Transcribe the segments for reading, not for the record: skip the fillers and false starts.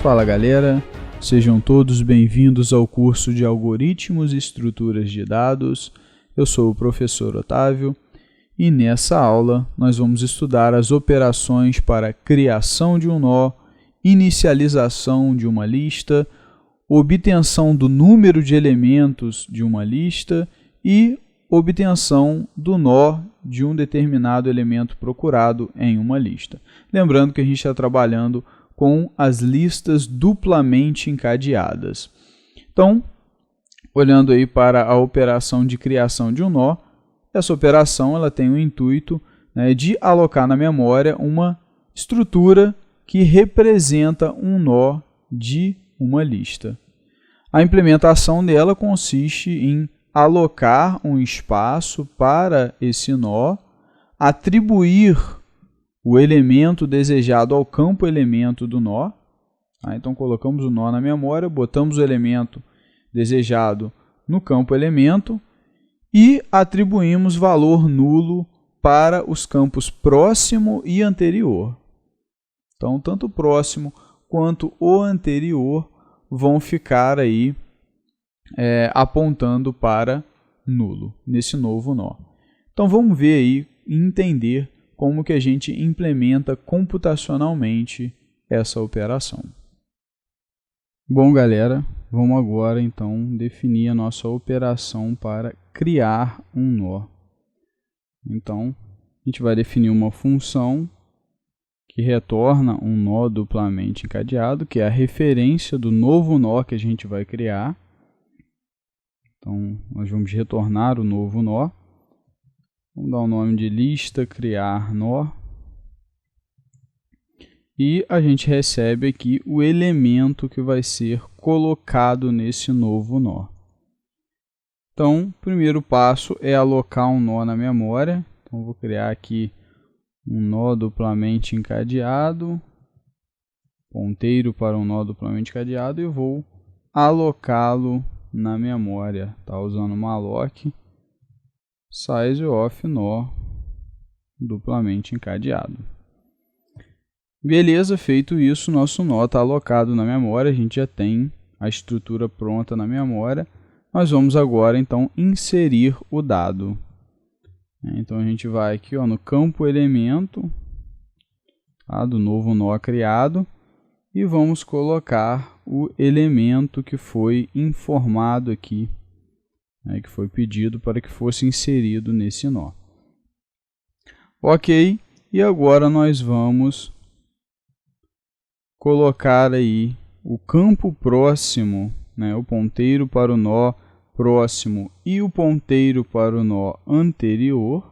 Fala galera, sejam todos bem-vindos ao curso de Algoritmos e Estruturas de Dados. Eu sou o professor Otávio e nessa aula nós vamos estudar as operações para criação de um nó, inicialização de uma lista, obtenção do número de elementos de uma lista e obtenção do nó de um determinado elemento procurado em uma lista. Lembrando que a gente está trabalhando com as listas duplamente encadeadas. Então, olhando aí para a operação de criação de um nó, essa operação ela tem o intuito, né, de alocar na memória uma estrutura que representa um nó de uma lista. A implementação dela consiste em alocar um espaço para esse nó, atribuir o elemento desejado ao campo elemento do nó. Então, colocamos o nó na memória, botamos o elemento desejado no campo elemento e atribuímos valor nulo para os campos próximo e anterior. Então, tanto o próximo quanto o anterior vão ficar aí apontando para nulo nesse novo nó. Então, vamos ver aí e entender como que a gente implementa computacionalmente essa operação. Bom, galera, vamos agora então definir a nossa operação para criar um nó. Então, a gente vai definir uma função que retorna um nó duplamente encadeado, que é a referência do novo nó que a gente vai criar. Então, nós vamos retornar o novo nó. Vamos dar o nome de lista criar nó. E a gente recebe aqui o elemento que vai ser colocado nesse novo nó. Então, o primeiro passo é alocar um nó na memória. Então, vou criar aqui um nó duplamente encadeado, ponteiro para um nó duplamente encadeado e vou alocá-lo na memória, tá? Usando malloc size of nó duplamente encadeado. Beleza, feito isso, nosso nó está alocado na memória, a gente já tem a estrutura pronta na memória. Nós vamos agora então inserir o dado. Então a gente vai aqui, ó, no campo elemento, tá, do novo nó criado e vamos colocar o elemento que foi informado aqui, que foi pedido para que fosse inserido nesse nó. Ok, e agora nós vamos colocar aí o campo próximo, o ponteiro para o nó próximo e o ponteiro para o nó anterior,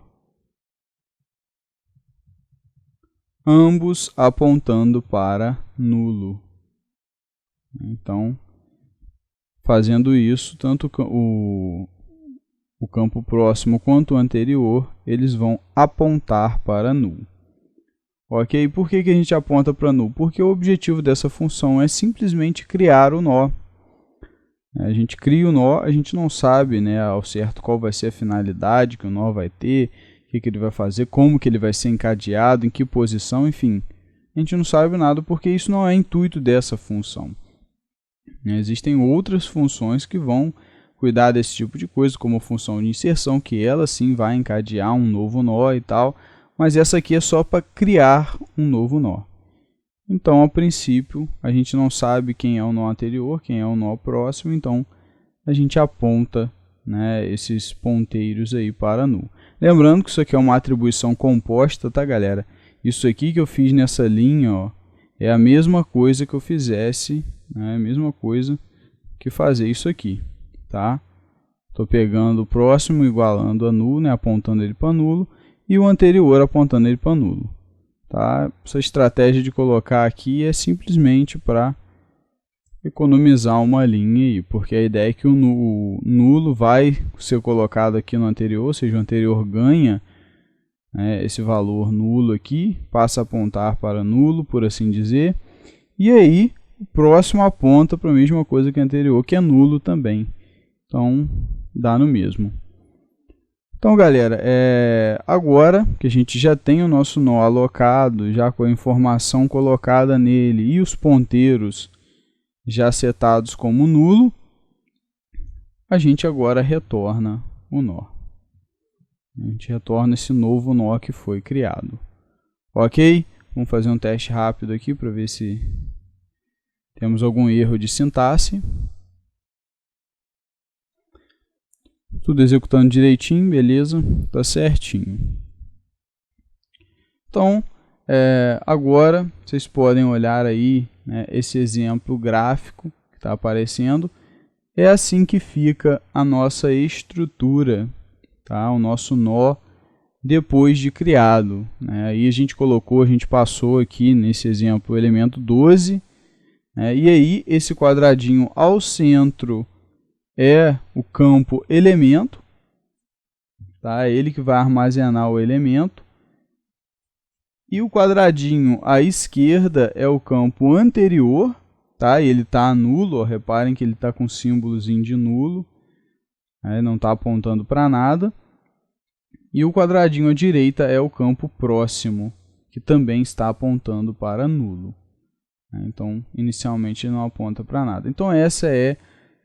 ambos apontando para nulo. Então, fazendo isso, tanto o campo próximo quanto o anterior, eles vão apontar para null. Ok? Por que a gente aponta para null? Porque o objetivo dessa função é simplesmente criar o nó. A gente cria o nó, a gente não sabe, ao certo qual vai ser a finalidade que o nó vai ter, o que ele vai fazer, como que ele vai ser encadeado, em que posição, enfim. A gente não sabe nada porque isso não é intuito dessa função. Existem outras funções que vão cuidar desse tipo de coisa, como a função de inserção, que ela sim vai encadear um novo nó e tal, mas essa aqui é só para criar um novo nó. Então, a princípio, a gente não sabe quem é o nó anterior, quem é o nó próximo, então a gente aponta, esses ponteiros aí para null. Lembrando que isso aqui é uma atribuição composta, tá, galera? Isso aqui que eu fiz nessa linha, ó, é a mesma coisa que eu fizesse, a mesma coisa que fazer isso aqui, tá? Estou pegando o próximo igualando a null, apontando ele para nulo, e o anterior apontando ele para nulo. Tá? Essa estratégia de colocar aqui é simplesmente para economizar uma linha aí, porque a ideia é que o nulo vai ser colocado aqui no anterior, ou seja, o anterior ganha esse valor nulo aqui, passa a apontar para nulo, por assim dizer, e aí o próximo aponta para a mesma coisa que o anterior, que é nulo também. Então, dá no mesmo. Então, galera, agora que a gente já tem o nosso nó alocado, já com a informação colocada nele e os ponteiros já setados como nulo, a gente agora retorna o nó. A gente retorna esse novo nó que foi criado. Ok? Vamos fazer um teste rápido aqui para ver se temos algum erro de sintaxe. Tudo executando direitinho, beleza, tá certinho. Então, agora vocês podem olhar aí, né, esse exemplo gráfico que está aparecendo. É assim que fica a nossa estrutura, tá? O nosso nó depois de criado, né? Aí a gente passou aqui nesse exemplo o elemento 12, né? E aí esse quadradinho ao centro é o campo elemento, tá? É ele que vai armazenar o elemento. E o quadradinho à esquerda é o campo anterior, tá? Ele está nulo, ó, reparem que ele está com símbolozinho de nulo, né? Não está apontando para nada. E o quadradinho à direita é o campo próximo, que também está apontando para nulo. Então, inicialmente ele não aponta para nada. Então, essa é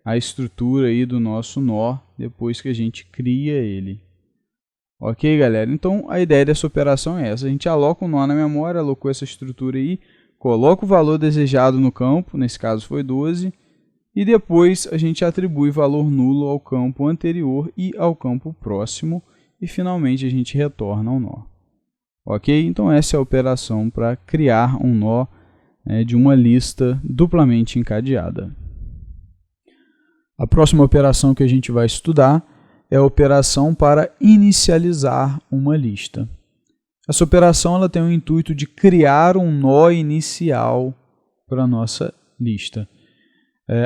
a estrutura aí do nosso nó depois que a gente cria ele. Ok, galera? Então, a ideia dessa operação é essa. A gente aloca o nó na memória, alocou essa estrutura aí, coloca o valor desejado no campo, nesse caso foi 12, e depois a gente atribui valor nulo ao campo anterior e ao campo próximo, e finalmente a gente retorna ao nó. Ok? Então, essa é a operação para criar um nó, né, de uma lista duplamente encadeada. A próxima operação que a gente vai estudar é a operação para inicializar uma lista. Essa operação ela tem o intuito de criar um nó inicial para a nossa lista.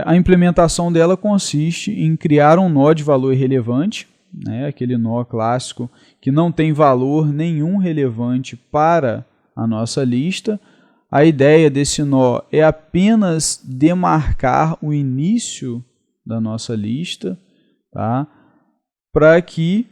A implementação dela consiste em criar um nó de valor irrelevante, né, aquele nó clássico que não tem valor nenhum relevante para a nossa lista. A ideia desse nó é apenas demarcar o início da nossa lista, tá? Para que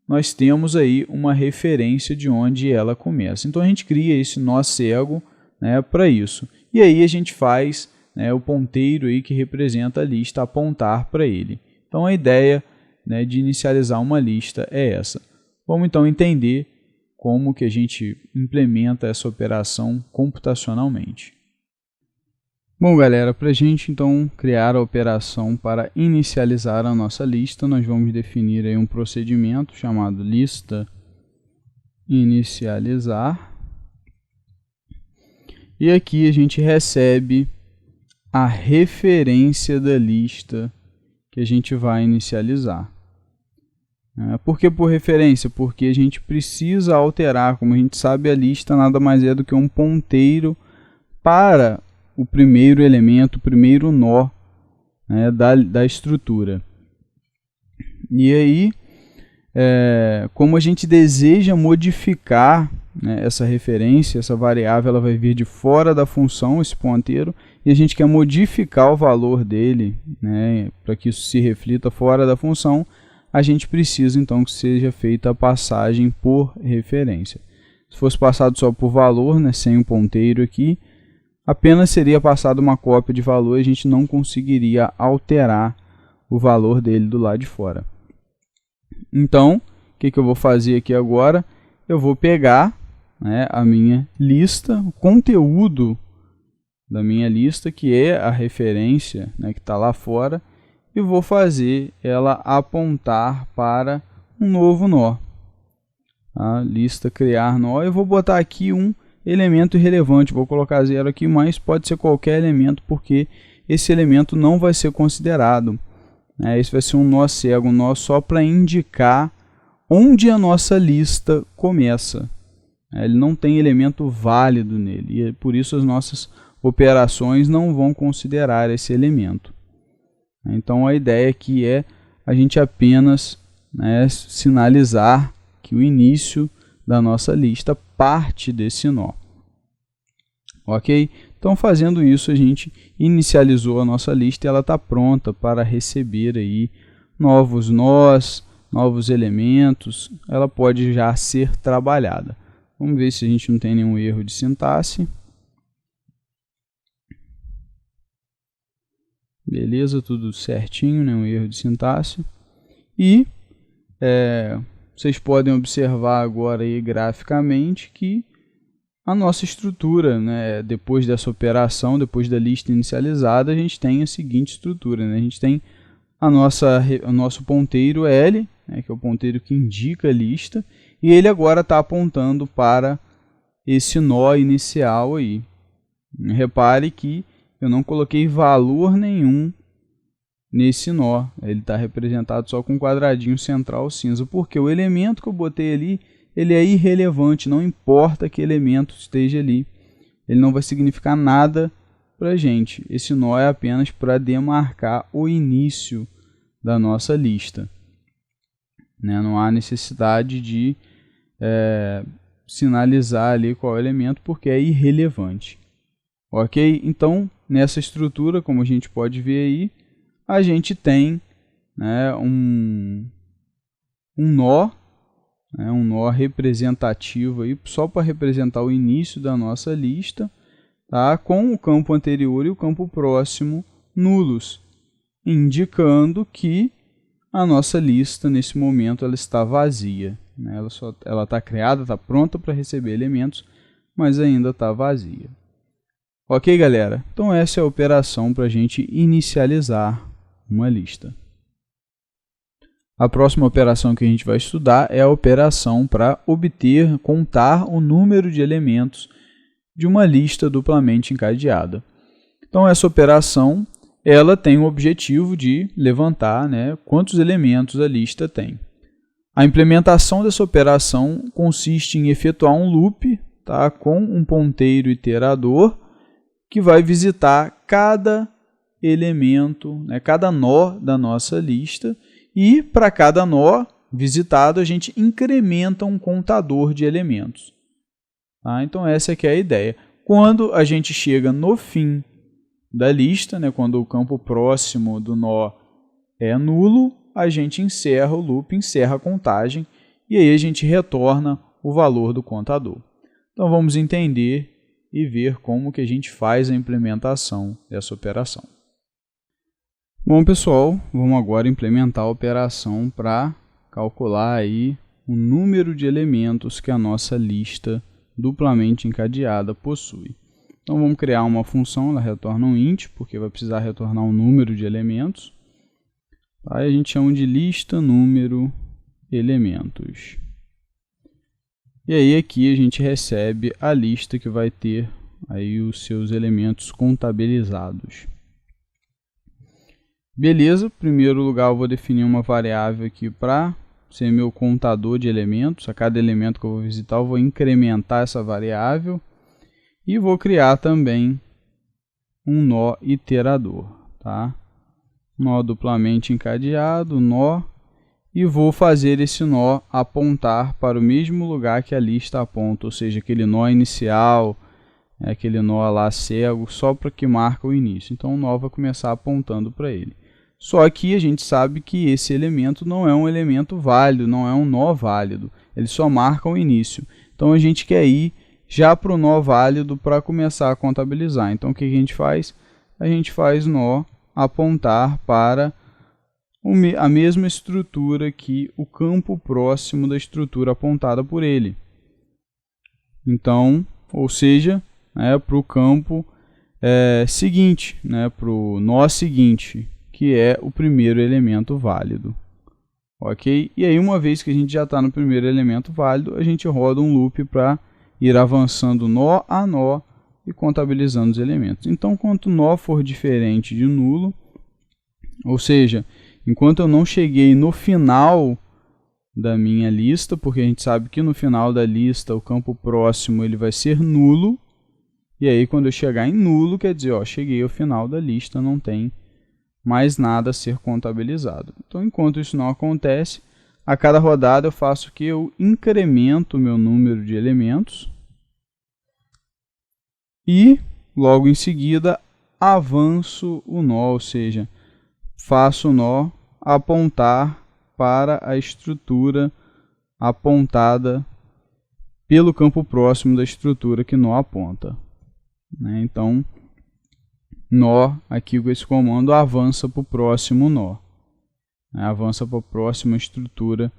nós temos aí uma referência de onde ela começa. Então a gente cria esse nó cego, né, para isso. E aí a gente faz, né, o ponteiro aí que representa a lista apontar para ele. Então a ideia, né, de inicializar uma lista é essa. Vamos então entender como que a gente implementa essa operação computacionalmente. Bom, galera, para a gente então criar a operação para inicializar a nossa lista, nós vamos definir aí um procedimento chamado lista inicializar. E aqui a gente recebe a referência da lista que a gente vai inicializar. Por que por referência? Porque a gente precisa alterar, como a gente sabe, a lista nada mais é do que um ponteiro para o primeiro elemento, o primeiro nó, né, da estrutura. E aí, como a gente deseja modificar, né, essa referência, essa variável ela vai vir de fora da função, esse ponteiro, e a gente quer modificar o valor dele, né, para que isso se reflita fora da função, a gente precisa então que seja feita a passagem por referência. Se fosse passado só por valor, né, sem um ponteiro aqui, apenas seria passado uma cópia de valor e a gente não conseguiria alterar o valor dele do lado de fora. Então, o que eu vou fazer aqui agora? Eu vou pegar, né, a minha lista, o conteúdo da minha lista, que é a referência, né, que está lá fora, e vou fazer ela apontar para um novo nó. A lista criar nó, eu vou botar aqui um elemento irrelevante, vou colocar 0 aqui, mas pode ser qualquer elemento, porque esse elemento não vai ser considerado. Esse vai ser um nó cego, um nó só para indicar onde a nossa lista começa. Ele não tem elemento válido nele, e por isso as nossas operações não vão considerar esse elemento. Então a ideia aqui é a gente apenas, né, sinalizar que o início da nossa lista parte desse nó. Ok? Então, fazendo isso, a gente inicializou a nossa lista e ela está pronta para receber aí novos nós, novos elementos, ela pode já ser trabalhada. Vamos ver se a gente não tem nenhum erro de sintaxe. Beleza, tudo certinho, nenhum erro de sintaxe. E vocês podem observar agora aí graficamente que a nossa estrutura, né, depois dessa operação, depois da lista inicializada, a gente tem a seguinte estrutura, né? A gente tem o nosso ponteiro L, né, que é o ponteiro que indica a lista, e ele agora está apontando para esse nó inicial aí. Repare que eu não coloquei valor nenhum nesse nó, ele está representado só com um quadradinho central cinza, porque o elemento que eu botei ali, ele é irrelevante, não importa que elemento esteja ali, ele não vai significar nada para a gente. Esse nó é apenas para demarcar o início da nossa lista, né? Não há necessidade de sinalizar ali qual é o elemento, porque é irrelevante. Ok? Então, nessa estrutura, como a gente pode ver aí, a gente tem, né, um nó, né, um nó representativo aí, só para representar o início da nossa lista, tá? Com o campo anterior e o campo próximo nulos, indicando que a nossa lista nesse momento ela está vazia, né? Ela está criada, está pronta para receber elementos, mas ainda está vazia. Ok, galera? Então essa é a operação para a gente inicializar uma lista. A próxima operação que a gente vai estudar é a operação para contar o número de elementos de uma lista duplamente encadeada. Então essa operação ela tem o objetivo de levantar, né, quantos elementos a lista tem. A implementação dessa operação consiste em efetuar um loop, tá, com um ponteiro iterador que vai visitar cada elemento, né, cada nó da nossa lista, e para cada nó visitado a gente incrementa um contador de elementos. Tá? Então essa aqui é a ideia. Quando a gente chega no fim da lista, né, quando o campo próximo do nó é nulo, a gente encerra o loop, encerra a contagem, e aí a gente retorna o valor do contador. Então vamos entender e ver como que a gente faz a implementação dessa operação. Bom, pessoal, vamos agora implementar a operação para calcular aí o número de elementos que a nossa lista duplamente encadeada possui. Então vamos criar uma função, ela retorna um int, porque vai precisar retornar um número de elementos. Aí a gente chama de lista número elementos. E aí aqui a gente recebe a lista que vai ter aí os seus elementos contabilizados. Beleza, em primeiro lugar eu vou definir uma variável aqui para ser meu contador de elementos. A cada elemento que eu vou visitar eu vou incrementar essa variável. E vou criar também um nó iterador, tá? Nó duplamente encadeado, nó, e vou fazer esse nó apontar para o mesmo lugar que a lista aponta, ou seja, aquele nó inicial, aquele nó lá cego, só para que marca o início. Então o nó vai começar apontando para ele. Só que a gente sabe que esse elemento não é um elemento válido, não é um nó válido, ele só marca o início. Então a gente quer ir já para o nó válido para começar a contabilizar. Então o que a gente faz? A gente faz nó apontar para a mesma estrutura que o campo próximo da estrutura apontada por ele. Então, ou seja, para o campo seguinte, para o nó seguinte, que é o primeiro elemento válido. Ok? E aí, uma vez que a gente já está no primeiro elemento válido, a gente roda um loop para ir avançando nó a nó e contabilizando os elementos. Então, quanto nó for diferente de nulo, ou seja, enquanto eu não cheguei no final da minha lista, porque a gente sabe que no final da lista o campo próximo ele vai ser nulo, e aí quando eu chegar em nulo, quer dizer, cheguei ao final da lista, não tem mais nada a ser contabilizado. Então, enquanto isso não acontece, a cada rodada eu faço que eu incremento o meu número de elementos e logo em seguida avanço o nó, ou seja, faço o nó apontar para a estrutura apontada pelo campo próximo da estrutura que nó aponta. Então, nó, aqui com esse comando, avança para o próximo nó. Avança para a próxima estrutura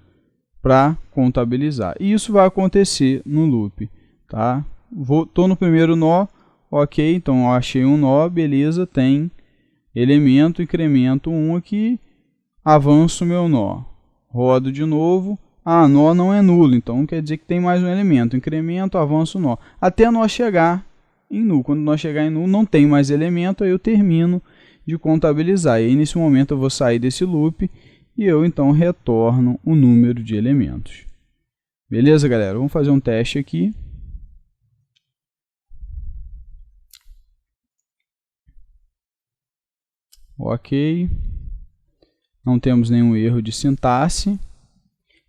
para contabilizar. E isso vai acontecer no loop. Tá? Estou no primeiro nó, ok, então eu achei um nó, beleza, tem elemento, incremento 1 aqui, avanço o meu nó. Rodo de novo, nó não é nulo, então quer dizer que tem mais um elemento, incremento, avanço o nó. Até nó chegar em nulo. Quando nó chegar em nulo, não tem mais elemento, aí eu termino de contabilizar. E aí, nesse momento eu vou sair desse loop e eu então retorno o número de elementos. Beleza, galera? Vamos fazer um teste aqui. Ok. Não temos nenhum erro de sintaxe.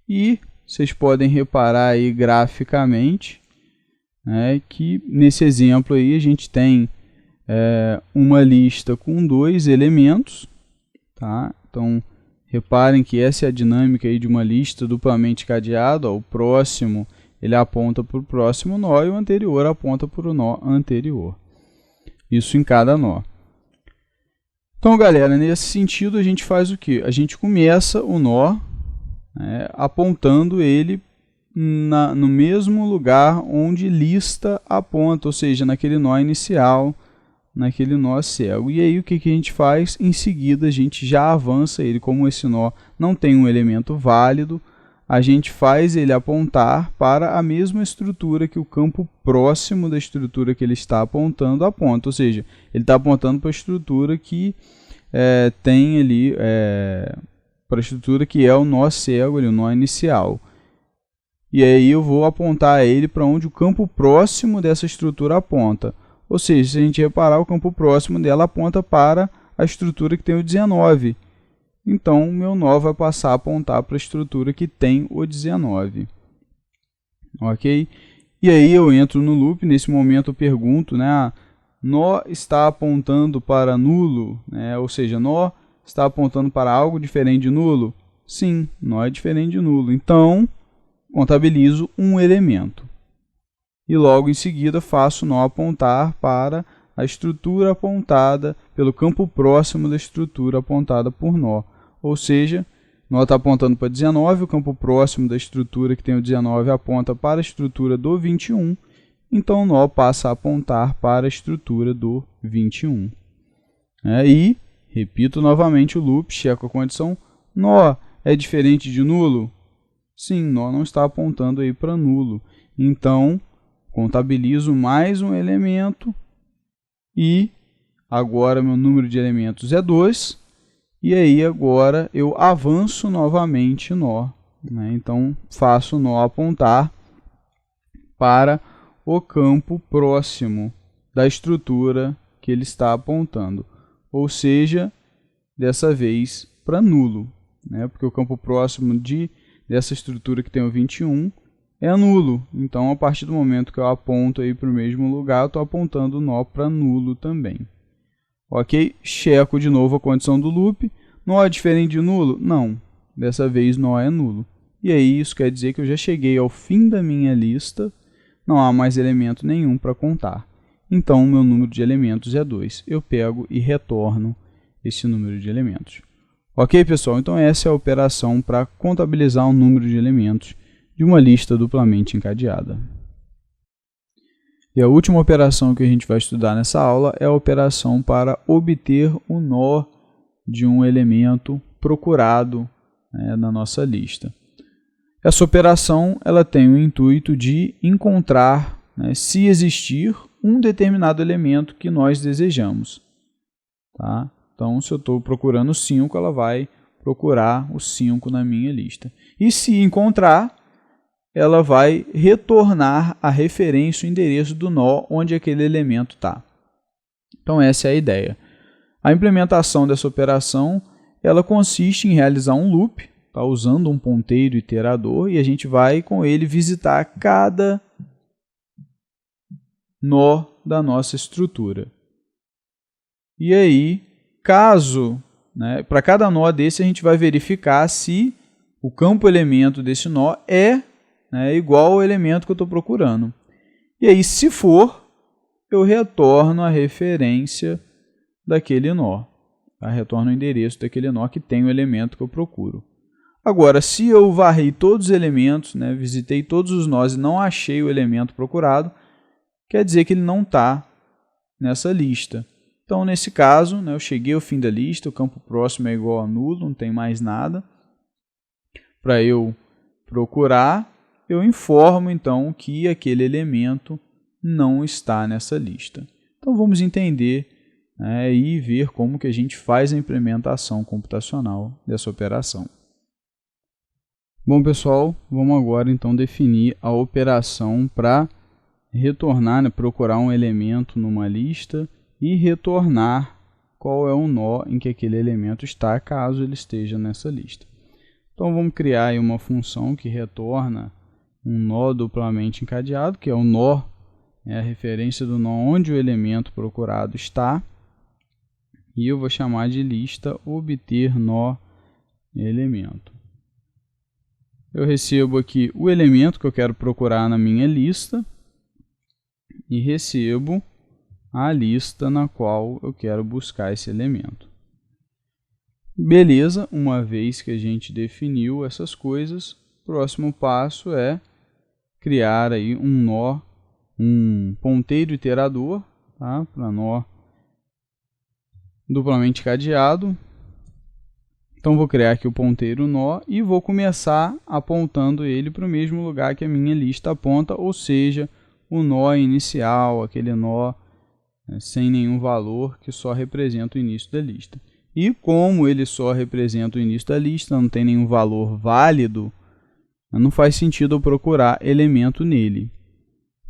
E vocês podem reparar aí graficamente, que nesse exemplo aí a gente tem uma lista com 2 elementos. Tá? Então, reparem que essa é a dinâmica aí de uma lista duplamente cadeada. O próximo ele aponta para o próximo nó e o anterior aponta para o nó anterior. Isso em cada nó. Então, galera, nesse sentido a gente faz o quê? A gente começa o nó apontando ele no mesmo lugar onde lista aponta, ou seja, naquele nó inicial, naquele nó cego. E aí o que a gente faz? Em seguida a gente já avança ele, como esse nó não tem um elemento válido, a gente faz ele apontar para a mesma estrutura que o campo próximo da estrutura que ele está apontando aponta, ou seja, ele está apontando para a estrutura que tem ali, para a estrutura que é o nó cego, ali, o nó inicial. E aí eu vou apontar ele para onde o campo próximo dessa estrutura aponta. Ou seja, se a gente reparar, o campo próximo dela aponta para a estrutura que tem o 19. Então, o meu nó vai passar a apontar para a estrutura que tem o 19. Ok? E aí eu entro no loop, nesse momento eu pergunto, nó está apontando para nulo, ou seja, nó está apontando para algo diferente de nulo? Sim, nó é diferente de nulo. Então, contabilizo um elemento. E logo em seguida faço nó apontar para a estrutura apontada pelo campo próximo da estrutura apontada por nó. Ou seja, nó está apontando para 19, o campo próximo da estrutura que tem o 19 aponta para a estrutura do 21, então o nó passa a apontar para a estrutura do 21. E repito novamente o loop, checo a condição, nó é diferente de nulo? Sim, nó não está apontando aí para nulo, então contabilizo mais um elemento e agora meu número de elementos é 2. E aí agora eu avanço novamente nó. Então faço nó apontar para o campo próximo da estrutura que ele está apontando. Ou seja, dessa vez para nulo. Porque o campo próximo dessa estrutura que tem o 21 é nulo. Então, a partir do momento que eu aponto para o mesmo lugar, eu estou apontando nó para nulo também. Ok? Checo de novo a condição do loop. Nó é diferente de nulo? Não. Dessa vez, nó é nulo. E aí, isso quer dizer que eu já cheguei ao fim da minha lista. Não há mais elemento nenhum para contar. Então, o meu número de elementos é 2. Eu pego e retorno esse número de elementos. Ok, pessoal? Então, essa é a operação para contabilizar o número de elementos de uma lista duplamente encadeada. E a última operação que a gente vai estudar nessa aula é a operação para obter o nó de um elemento procurado na nossa lista. Essa operação ela tem o intuito de encontrar, se existir, um determinado elemento que nós desejamos. Tá? Então, se eu estou procurando 5, ela vai procurar o 5 na minha lista. E se encontrar, ela vai retornar a referência, o endereço do nó onde aquele elemento está. Então, essa é a ideia. A implementação dessa operação ela consiste em realizar um loop, usando um ponteiro iterador, e a gente vai com ele visitar cada nó da nossa estrutura. E aí, caso né, para cada nó desse a gente vai verificar se o campo elemento desse nó é, né, igual ao elemento que eu estou procurando. E aí, se for, eu retorno a referência daquele nó. Tá? Retorno o endereço daquele nó que tem o elemento que eu procuro. Agora, se eu varrei todos os elementos, né, visitei todos os nós e não achei o elemento procurado, quer dizer que ele não está nessa lista. Então, nesse caso, né, eu cheguei ao fim da lista, o campo próximo é igual a nulo, não tem mais nada. Para eu procurar, eu informo então que aquele elemento não está nessa lista. Então vamos entender, né, e ver como que a gente faz a implementação computacional dessa operação. Bom pessoal, vamos agora então definir a operação para retornar, né, procurar um elemento numa lista e retornar qual é o nó em que aquele elemento está, caso ele esteja nessa lista. Então vamos criar aí uma função que retorna um nó duplamente encadeado, que é o nó, é a referência do nó onde o elemento procurado está, e eu vou chamar de lista obter nó elemento. Eu recebo aqui o elemento que eu quero procurar na minha lista e recebo a lista na qual eu quero buscar esse elemento. Beleza, uma vez que a gente definiu essas coisas, o próximo passo é criar aí um nó, um ponteiro iterador, tá? Para nó duplamente cadeado. Então vou criar aqui o ponteiro nó e vou começar apontando ele para o mesmo lugar que a minha lista aponta, ou seja, o nó inicial, aquele nó, né, sem nenhum valor, que só representa o início da lista. E como ele só representa o início da lista, não tem nenhum valor válido, não faz sentido eu procurar elemento nele.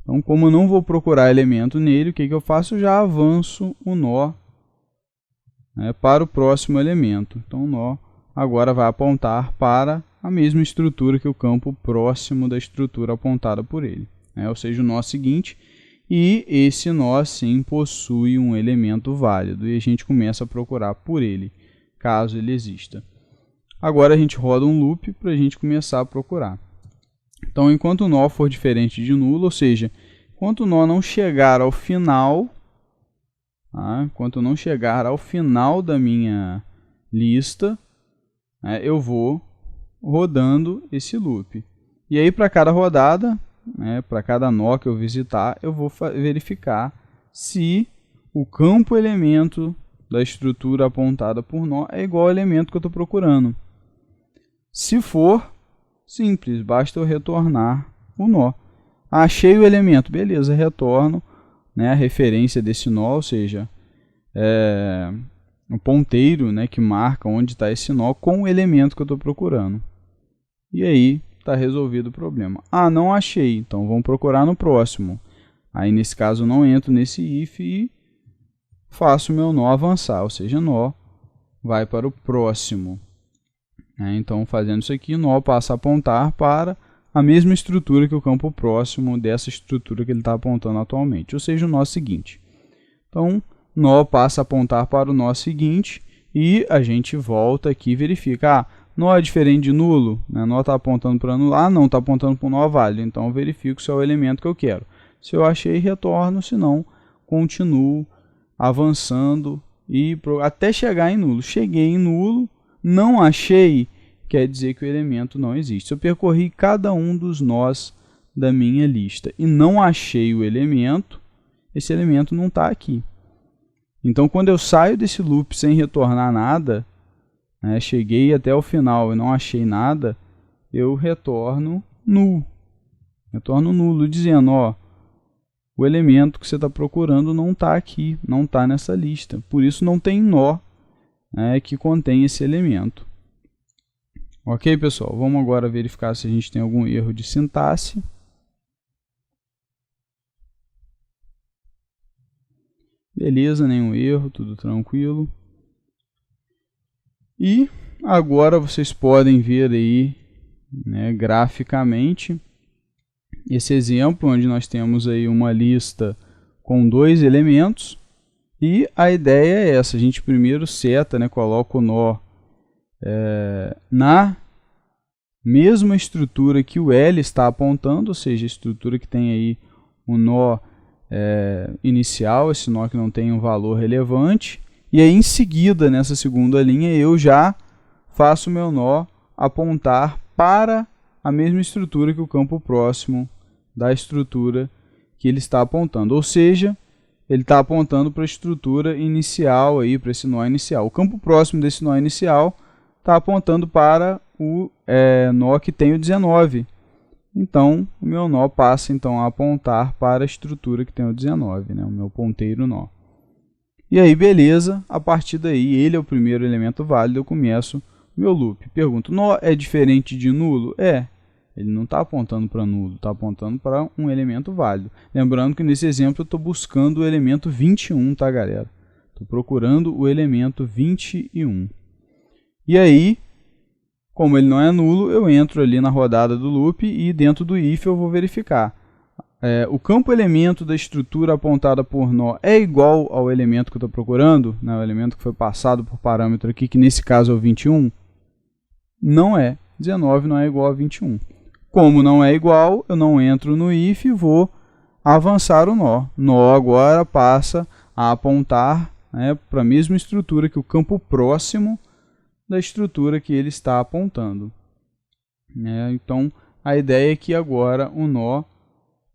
Então, como eu não vou procurar elemento nele, o que eu faço? Eu já avanço o nó, né, para o próximo elemento. Então, o nó agora vai apontar para a mesma estrutura que o campo próximo da estrutura apontada por ele, né, ou seja, o nó seguinte. E esse nó, sim, possui um elemento válido e a gente começa a procurar por ele, caso ele exista. Agora a gente roda um loop para a gente começar a procurar. Então, enquanto o nó for diferente de nulo, ou seja, enquanto o nó não chegar ao final, tá? Enquanto não chegar ao final da minha lista, né, eu vou rodando esse loop. E aí, para cada rodada, né, para cada nó que eu visitar, eu vou verificar se o campo elemento da estrutura apontada por nó é igual ao elemento que eu estou procurando. Se for, simples, basta eu retornar o nó. Achei o elemento, beleza, retorno, né, a referência desse nó, ou seja, o ponteiro, né, que marca onde está esse nó com o elemento que eu estou procurando. E aí está resolvido o problema. Ah, não achei, então vamos procurar no próximo. Aí nesse caso eu não entro nesse if e faço o meu nó avançar, ou seja, nó vai para o próximo. Então, fazendo isso aqui, o nó passa a apontar para a mesma estrutura que o campo próximo dessa estrutura que ele está apontando atualmente, ou seja, o nó seguinte. Então, nó passa a apontar para o nó seguinte e a gente volta aqui e verifica. Nó é diferente de nulo, né? Nó está apontando para nulo, não, está apontando para o nó válido, então eu verifico se é o elemento que eu quero. Se eu achei, retorno, se não, continuo avançando e até chegar em nulo. Cheguei em nulo, não achei, quer dizer que o elemento não existe. Se eu percorri cada um dos nós da minha lista e não achei o elemento, esse elemento não está aqui. Então, quando eu saio desse loop sem retornar nada, né, cheguei até o final e não achei nada, eu retorno nulo. Retorno nulo, dizendo, ó, o elemento que você está procurando não está aqui, não está nessa lista. Por isso não tem nó, né, que contém esse elemento. Ok, pessoal? Vamos agora verificar se a gente tem algum erro de sintaxe. Beleza, nenhum erro, tudo tranquilo. E agora vocês podem ver aí, né, graficamente esse exemplo onde nós temos aí uma lista com 2 elementos, E a ideia é essa, a gente primeiro seta, né, coloca o nó na mesma estrutura que o L está apontando, ou seja, a estrutura que tem aí o nó inicial, esse nó que não tem um valor relevante, e aí em seguida, nessa segunda linha, eu já faço o meu nó apontar para a mesma estrutura que o campo próximo da estrutura que ele está apontando, ou seja, ele está apontando para a estrutura inicial, para esse nó inicial. O campo próximo desse nó inicial está apontando para o nó que tem o 19. Então, o meu nó passa então, a apontar para a estrutura que tem o 19, né? O meu ponteiro nó. E aí, beleza, a partir daí, ele é o primeiro elemento válido, eu começo meu loop. Pergunto, nó é diferente de nulo? Ele não está apontando para nulo, está apontando para um elemento válido. Lembrando que nesse exemplo eu estou buscando o elemento 21, tá, galera? Estou procurando o elemento 21. E aí, como ele não é nulo, eu entro ali na rodada do loop e dentro do if eu vou verificar. O campo elemento da estrutura apontada por nó é igual ao elemento que eu estou procurando, né, o elemento que foi passado por parâmetro aqui, que nesse caso é o 21? Não é. 19 não é igual a 21. Como não é igual, eu não entro no if e vou avançar o nó. Nó agora passa a apontar, né, para a mesma estrutura que o campo próximo da estrutura que ele está apontando. Então, a ideia é que agora o nó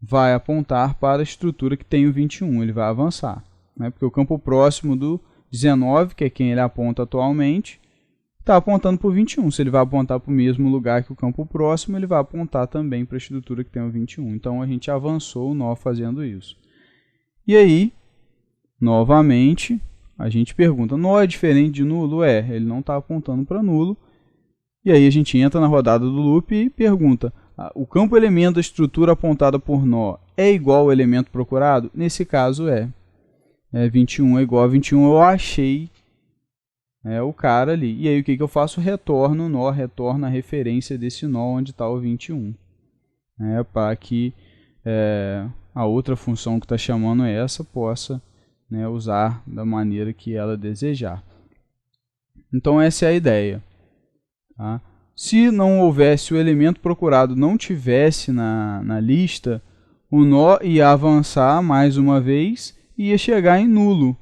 vai apontar para a estrutura que tem o 21, ele vai avançar. Porque o campo próximo do 19, que é quem ele aponta atualmente, está apontando para o 21. Se ele vai apontar para o mesmo lugar que o campo próximo, ele vai apontar também para a estrutura que tem o 21. Então, a gente avançou o nó fazendo isso. E aí, novamente, a gente pergunta, nó é diferente de nulo? Ele não está apontando para nulo. E aí a gente entra na rodada do loop e pergunta, o campo elemento da estrutura apontada por nó é igual ao elemento procurado? Nesse caso 21 é igual a 21, eu achei o cara ali. E aí o que eu faço? Retorno o nó, retorno a referência desse nó onde está o 21. Para que a outra função que está chamando essa possa usar da maneira que ela desejar. Então essa é a ideia. Tá? Se não houvesse o elemento procurado, não tivesse na lista, o nó ia avançar mais uma vez e ia chegar em nulo.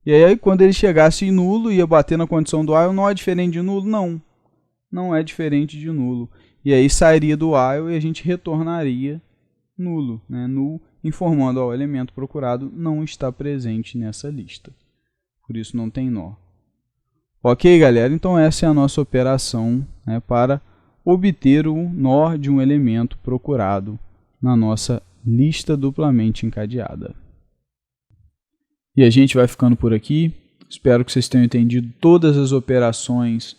E aí, quando ele chegasse em nulo, ia bater na condição do while, o nó é diferente de nulo? Não, não é diferente de nulo. E aí sairia do while e a gente retornaria nulo, null, informando o elemento procurado não está presente nessa lista. Por isso não tem nó. Ok, galera? Então essa é a nossa operação para obter o nó de um elemento procurado na nossa lista duplamente encadeada. E a gente vai ficando por aqui. Espero que vocês tenham entendido todas as operações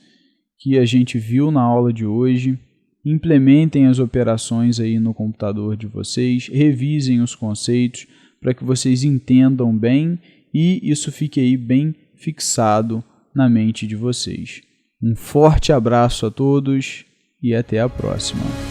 que a gente viu na aula de hoje. Implementem as operações aí no computador de vocês, revisem os conceitos para que vocês entendam bem e isso fique aí bem fixado na mente de vocês. Um forte abraço a todos e até a próxima.